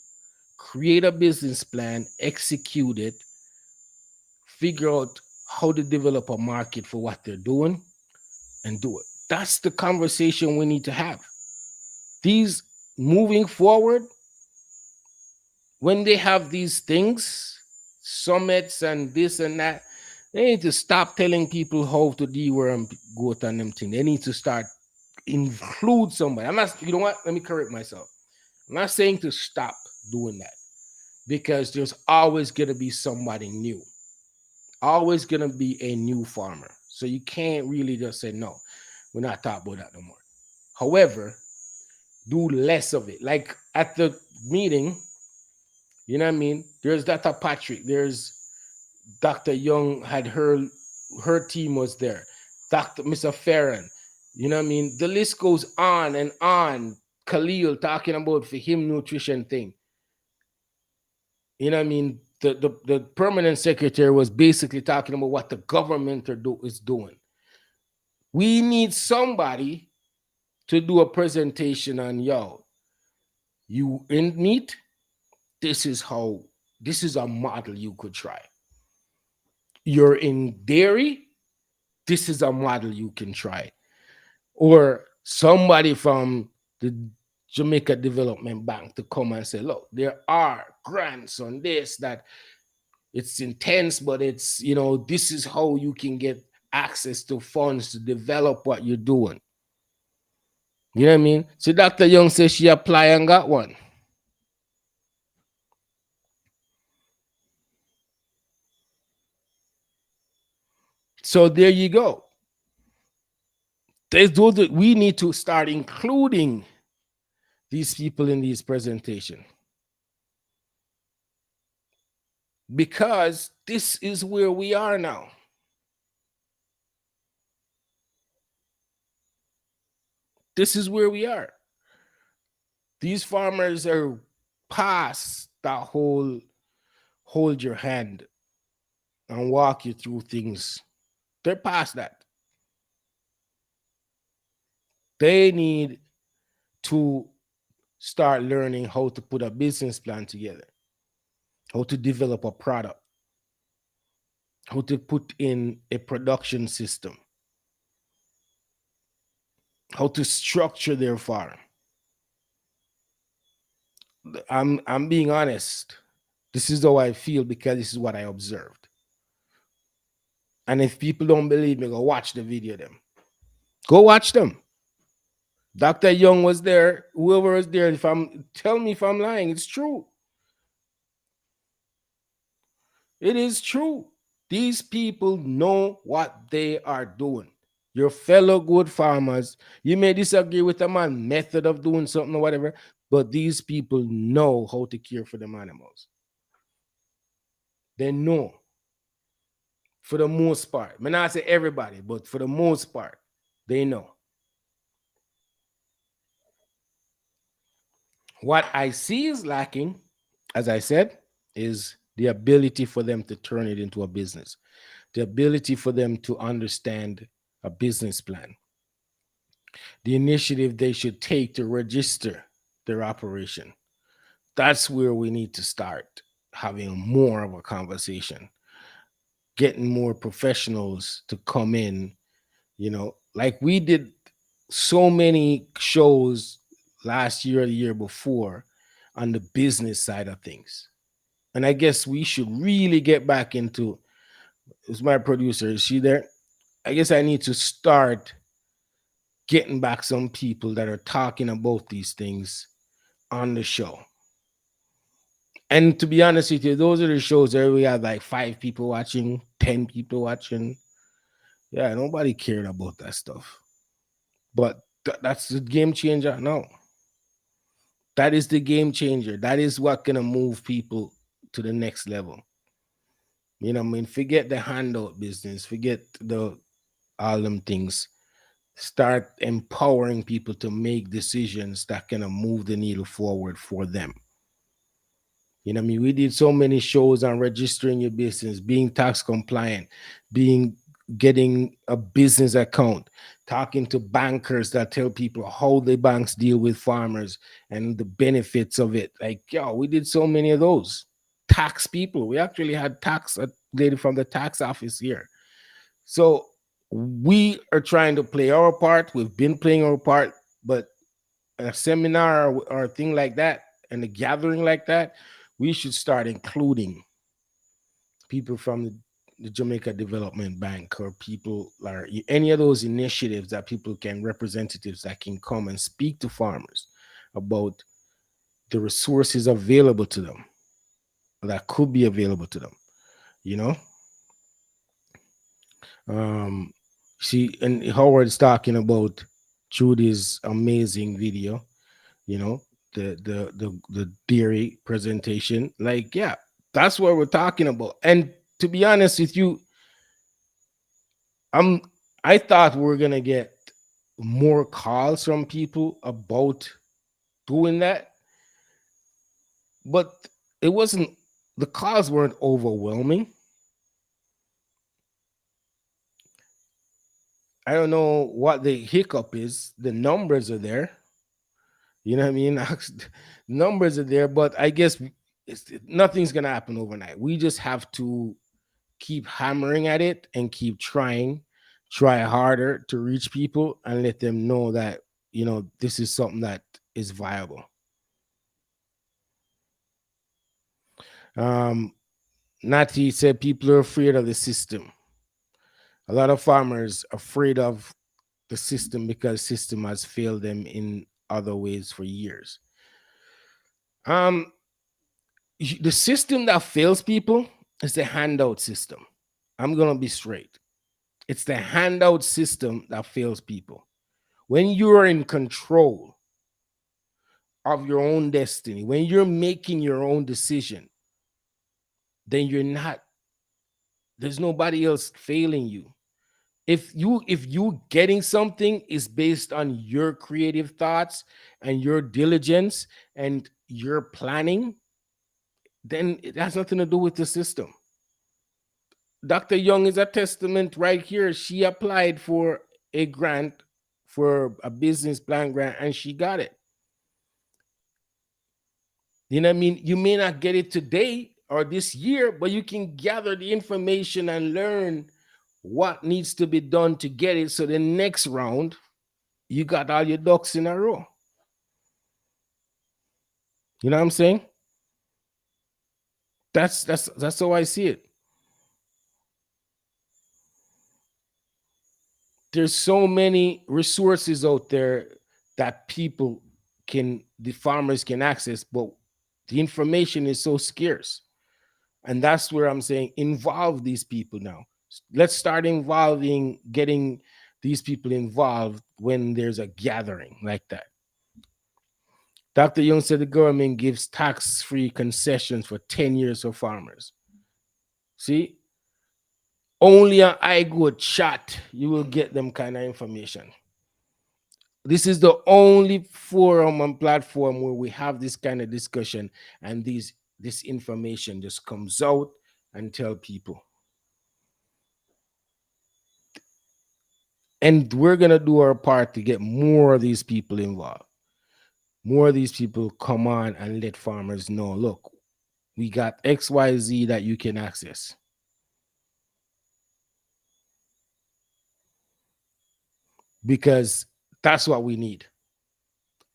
create a business plan, execute it, figure out how to develop a market for what they're doing, and do it. That's the conversation we need to have. These moving forward, when they have these things, summits and this and that, they need to stop telling people how to deworm goat and them thing. They need to start include somebody. I'm not, you know what? Let me correct myself. I'm not saying to stop doing that, because there's always gonna be somebody new. Always gonna be a new farmer. So you can't really just say no. We're not talking about that no more. However, do less of it. Like at the meeting, You know what I mean? There's Dr. Patrick. There's Dr. Young had her team was there. Dr. Mr. Farron. You know what I mean? The list goes on and on. Khalil talking about for him nutrition thing. You know what I mean? The permanent secretary was basically talking about what the government is doing. We need somebody to do a presentation on, yo, you in meat, this is how, this is a model you could try. You're in dairy, this is a model you can try. Or somebody from the Jamaica Development Bank to come and say, look, there are grants on this that it's intense, but it's, you know, this is how you can get access to funds to develop what you're doing. You know what I mean? So Dr. Young says she applied and got one. So there you go. There's those that we need to start including these people in these presentation, because this is where we are now. This is where we are. These farmers are past that whole hold your hand and walk you through things. They're past that. They need to start learning how to put a business plan together, how to develop a product, how to put in a production system, how to structure their farm. I'm being honest. This is how I feel because this is what I observed. And if people don't believe me, go watch the video them. Go watch them. Dr. Young was there. Whoever was there, if I'm tell me if I'm lying, it's true. It is true. These people know what they are doing. Your fellow good farmers, you may disagree with a man method of doing something or whatever, but these people know how to care for them animals. They know for the most part. I may not say everybody, but for the most part, they know. What I see is lacking, as I said, is the ability for them to turn it into a business, the ability for them to understand a business plan, the initiative they should take to register their operation. That's where we need to start having more of a conversation, getting more professionals to come in, you know, like we did so many shows last year or the year before on the business side of things. And I guess we should really get back into, is my producer, is she there? I guess I need to start getting back some people that are talking about these things on the show. And to be honest with you, those are the shows where we have like 5 people watching, 10 people watching. Yeah, nobody cared about that stuff. But that's the game changer. No, that is the game changer. That is what gonna move people to the next level. You know what I mean? Forget the handout business, forget the all them things. Start empowering people to make decisions that can move the needle forward for them. You know what I mean? We did so many shows on registering your business, being tax compliant, being getting a business account, talking to bankers that tell people how the banks deal with farmers and the benefits of it. Like, yo, we did so many of those. Tax people. We actually had tax a lady from the tax office here. So we are trying to play our part. We've been playing our part, but a seminar or a thing like that and a gathering like that, we should start including people from the Jamaica Development Bank or people or any of those initiatives that people can, representatives that can come and speak to farmers about the resources available to them that could be available to them, you know. um See, and Howard's talking about Judy's amazing video, you know, the dairy presentation. Like, yeah, that's what we're talking about. And to be honest with you, I'm I thought we were gonna get more calls from people about doing that, but it wasn't. The calls weren't overwhelming. I don't know what the hiccup is. The numbers are there. You know what I mean? Numbers are there, but I guess nothing's gonna happen overnight. We just have to keep hammering at it and keep trying, try harder to reach people and let them know that this is something that is viable. Um, Nati said people are afraid of the system. A lot of farmers afraid of the system because system has failed them in other ways for years. Um, the system that fails people is the handout system. I'm gonna be straight. It's the handout system that fails people. When you're in control of your own destiny, when you're making your own decision, then you're not, there's nobody else failing you. If you getting something is based on your creative thoughts and your diligence and your planning, then it has nothing to do with the system. Dr. Young is a testament right here. She applied for a grant, for a business plan grant, and she got it. You know what I mean? You may not get it today or this year, but you can gather the information and learn what needs to be done to get it. So the next round, you got all your ducks in a row. You know what I'm saying? That's how I see it. There's so many resources out there that the farmers can access, but the information is so scarce. And that's where I'm saying involve these people now. Let's start getting these people involved when there's a gathering like that. Dr. Young said the government gives tax-free concessions for 10 years for farmers. See, only on iGoat chat you will get them kind of information. This is the only forum and platform where we have this kind of discussion, and this information just comes out and tell people. And we're gonna do our part to get more of these people involved. More of these people come on and let farmers know, look, we got XYZ that you can access. Because that's what we need.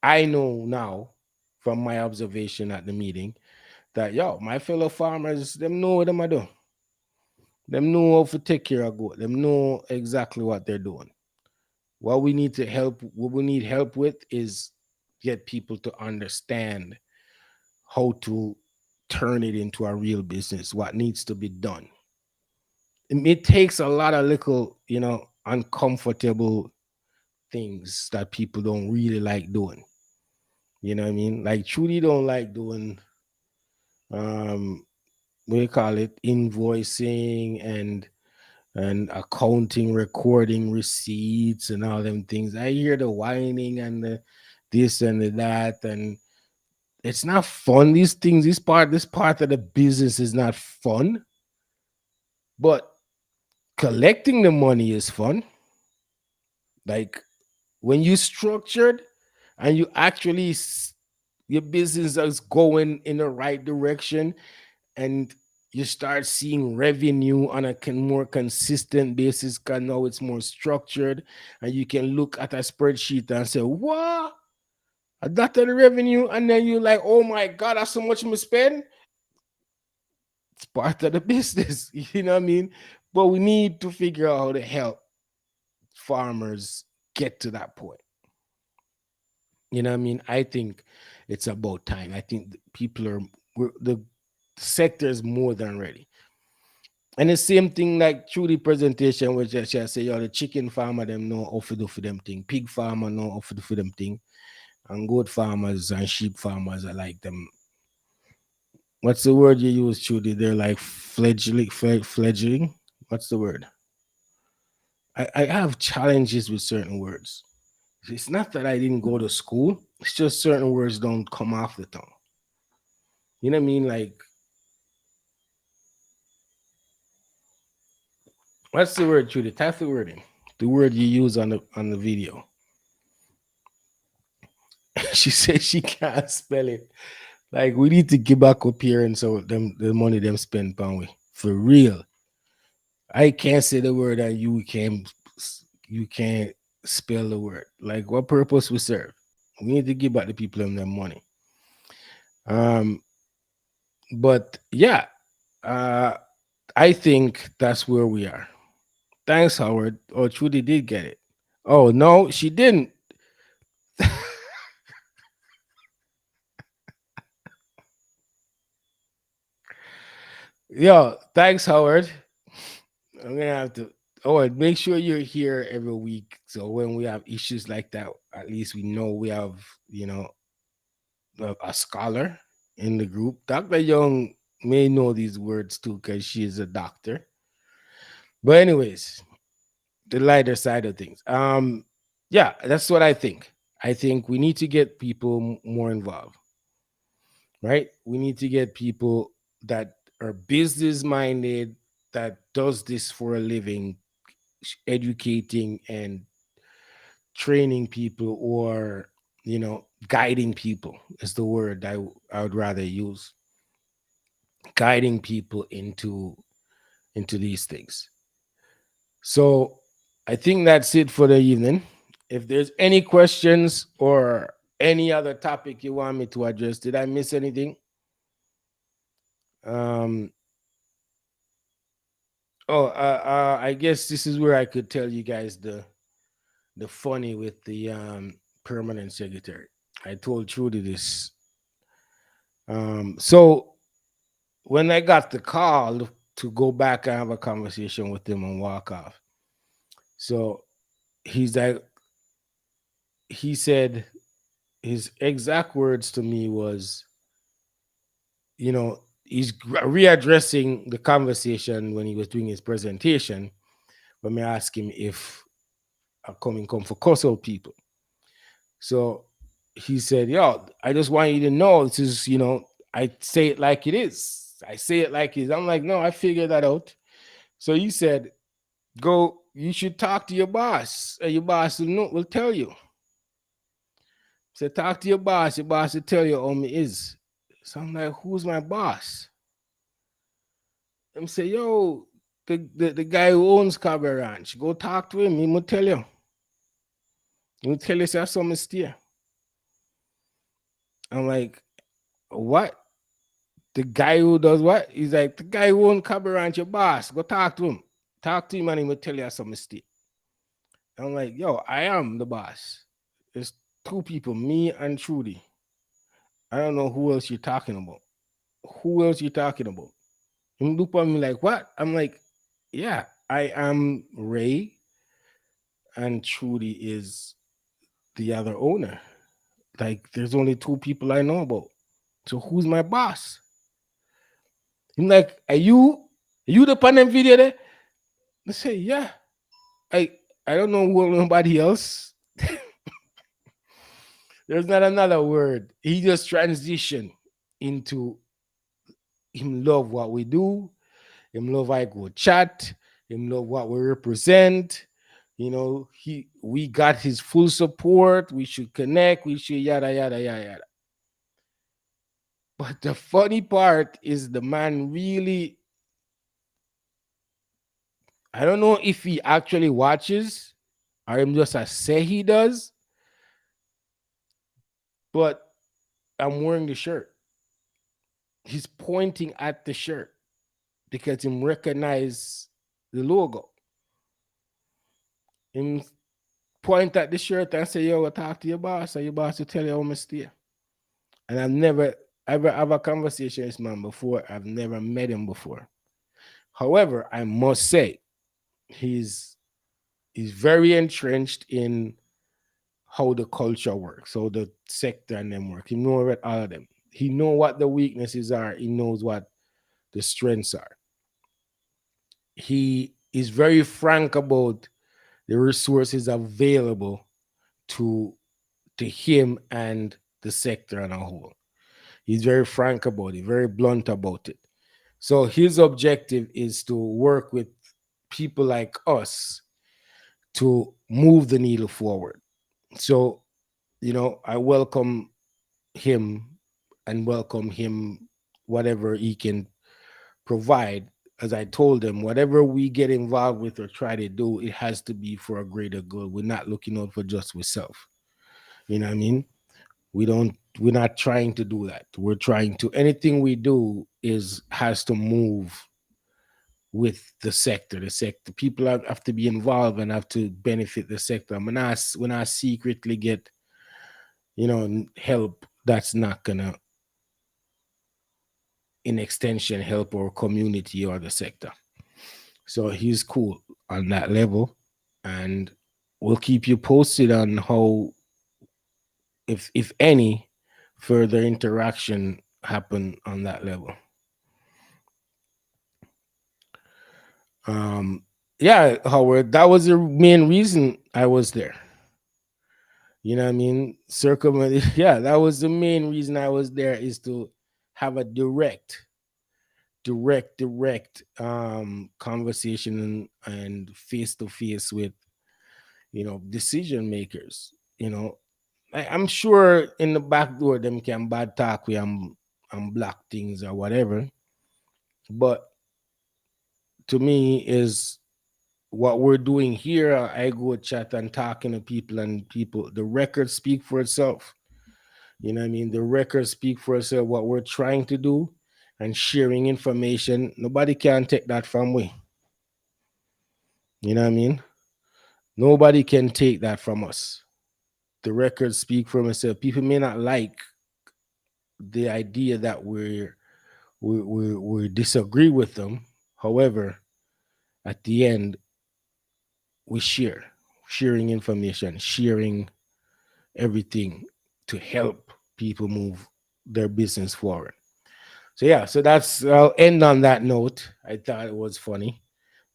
I know now from my observation at the meeting that my fellow farmers, them know what them are doing. Them know how to take care of goat. Them know exactly what they're doing. What we need help with is get people to understand how to turn it into a real business, what needs to be done. It takes a lot of little, uncomfortable things that people don't really like doing. You know what I mean? Like Trudy don't like doing what do you call it? Invoicing and accounting, recording receipts and all them things. I hear the whining and the this and the that, and it's not fun. These things, this part of the business is not fun, but collecting the money is fun. Like when you structured and you actually your business is going in the right direction and you start seeing revenue on a more consistent basis because now it's more structured and you can look at a spreadsheet and say, what? That's the revenue. And then you're like, oh my God, that's so much we spend. It's part of the business. You know what I mean? But we need to figure out how to help farmers get to that point. You know what I mean? I think it's about time. I think the sector is more than ready. And the same thing like through the presentation, which I say, the chicken farmer them know how to do for them thing, pig farmer know how to do for them thing. and goat farmers and sheep farmers are like them. What's the word you use, Trudy? They're like fledgling. What's the word? I have challenges with certain words. It's not that I didn't go to school. It's just certain words don't come off the tongue. You know what I mean? Like, what's the word, Trudy? Type the word in. The word you use on the video. She says she can't spell it. Like, we need to give back up here and so them the money them spend on we. For real. I can't say the word and you can't spell the word. Like, what purpose we serve? We need to give back the people them their money. Um, but yeah, uh, I think that's where we are. Thanks, Howard. Oh, Trudy did get it. Oh no, she didn't. Yo, thanks, Howard. I'm gonna have to. Oh, make sure you're here every week. So when we have issues like that, at least we know we have, a scholar in the group. Dr. Young may know these words too because she is a doctor. But anyways, the lighter side of things. Yeah, that's what I think. I think we need to get people more involved, right? We need to get people that are business minded, that does this for a living, educating and training people, or guiding people is the word I would rather use. Guiding people into these things. So I think that's it for the evening. If there's any questions or any other topic you want me to address, did I miss anything? Um, I guess this is where I could tell you guys the funny with the permanent secretary. I told Trudy this. So when I got the call to go back and have a conversation with him and walk off, so he's like, he said his exact words to me was, he's readdressing the conversation when he was doing his presentation. When me ask him if I come for Kosovo people. So he said, "Yo, I just want you to know this is, I say it like it is. I say it like it is." I'm like, "No, I figured that out." So he said, "Go. You should talk to your boss. Your boss will tell you." So talk to your boss. Your boss will tell you how me is. So I'm like, "Who's my boss?" I'm say, "Yo, the guy who owns Cabra Ranch. Go talk to him. He will tell you. He will tell you say something steer." I'm like, "What?" The guy who does what? He's like, "The guy who owns Cabra Ranch, your boss. Go talk to him. Talk to him and he will tell you some mistake." I'm like, "Yo, I am the boss. There's two people, me and Trudy. I don't know who else you're talking about. Who else you talking about?" He look at me like, "What?" I'm like, "Yeah, I am Ray, and Trudy is the other owner. Like, there's only two people I know about. So who's my boss?" I'm like, "Are you the panel video there?" I say, "Yeah." I I don't know nobody else. There's not another word. He just transitioned into him love what we do, him love iGoat chat, him love what we represent. We got his full support. We should connect. We should yada yada yada yada. But the funny part is the man really, I don't know if he actually watches or him just a say he does, but I'm wearing the shirt. He's pointing at the shirt because him recognize the logo. Him point at the shirt and say, "Yo, talk to your boss, or your boss will tell you how to stay." And I've never ever have a conversation with this man before. I've never met him before. However, I must say he's very entrenched in how the culture works, how the sector and them work. He know about all of them. He know what the weaknesses are. He knows what the strengths are. He is very frank about the resources available to him and the sector on a whole. He's very frank about it, very blunt about it. So his objective is to work with people like us to move the needle forward. So, I welcome him and welcome him whatever he can provide. As I told him, whatever we get involved with or try to do, it has to be for a greater good. We're not looking out for just ourselves. You know what I mean? We're not trying to do that. We're trying to, anything we do is has to move with the sector. The sector people have to be involved and have to benefit the sector. When I secretly get help, that's not gonna in extension help our community or the sector. So he's cool on that level, and we'll keep you posted on how, if any, further interaction happen on that level. Yeah, Howard, that was the main reason I was there. You know what I mean? Yeah, that was the main reason I was there, is to have a direct conversation and face to face with decision makers. I'm sure in the back door them can bad talk we and block things or whatever, but to me is what we're doing here. I go chat and talking to people, and people, the records speak for itself. You know what I mean? The records speak for itself, what we're trying to do and sharing information. Nobody can take that from we. You know what I mean? Nobody can take that from us. The records speak for themselves. People may not like the idea that we disagree with them. However, at the end, we sharing information, sharing everything to help people move their business forward. So yeah, so I'll end on that note. I thought it was funny,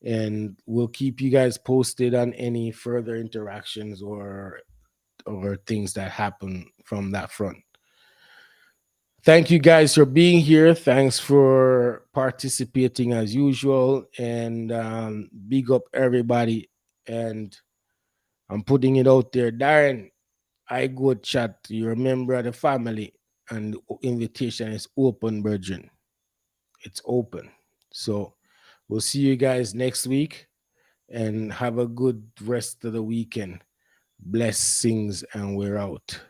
and we'll keep you guys posted on any further interactions or things that happen from that front. Thank you guys for being here. Thanks for participating as usual, and big up everybody. And I'm putting it out there, Darren. I go chat. You're a member of the family, and the invitation is open, Virgin. It's open. So we'll see you guys next week, and have a good rest of the weekend. Blessings, and we're out.